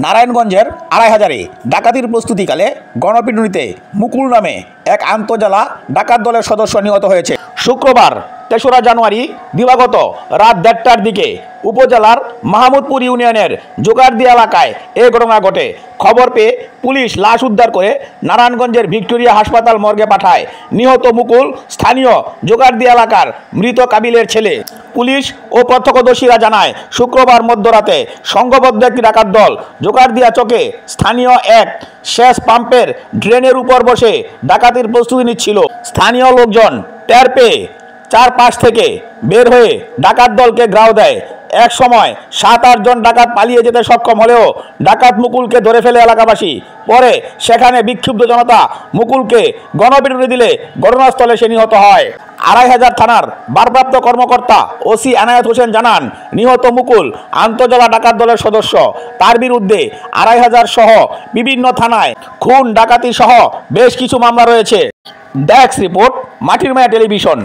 নারায়ণগঞ্জের আড়াইহাজারে ডাকাতির প্রস্তুতিকালে গণপিটুনিতে মুকুল নামে এক আন্তজেলা ডাকাত দলের সদস্য নিহত হয়েছে। শুক্রবার ৩রা জানুয়ারি দিবাগত রাত ১:৩০টার দিকে উপজেলার মাহমুদপুর ইউনিয়নের জোগাড়দিয়া এলাকায় এ ঘটনা ঘটে। খবর পেয়ে পুলিশ লাশ উদ্ধার করে নারায়ণগঞ্জের ভিক্টোরিয়া হাসপাতাল মর্গে পাঠায়। নিহত মুকুল স্থানীয় জোগাড়দিয়া এলাকার মৃত কাবিলের ছেলে। পুলিশ ও প্রত্যক্ষদর্শীরা জানায়, শুক্রবার মধ্যরাতে সংঘবদ্ধ একটি ডাকাত দল জোগাড়দিয়া চকে স্থানীয় এক সেচ পাম্পের ড্রেনের উপর বসে ডাকাতির প্রস্তুতি নিচ্ছিল। স্থানীয় লোকজন টের পেয়ে চারপাশ থেকে বের হয়ে ডাকাত দলকে ঘেরাও দেয়। এক সময় ৭-৮ জন ডাকাত পালিয়ে যেতে সক্ষম হলেও ডাকাত মুকুলকে ধরে ফেলে এলাকাবাসী। পরে সেখানে বিক্ষুব্ধ জনতা মুকুলকে গণপিটুনি দিলে ঘটনাস্থলে সে নিহত হয়। আড়াইহাজার থানার ভারপ্রাপ্ত কর্মকর্তা ওসি এনায়েত হোসেন জানান, নিহত মুকুল আন্তজেলা ডাকাত দলের সদস্য। তার বিরুদ্ধে আড়াইহাজার সহ বিভিন্ন থানায় খুন, ডাকাতি সহ বেশ কিছু মামলা রয়েছে। ডেস্ক রিপোর্ট, মাটির মায়া টেলিভিশন।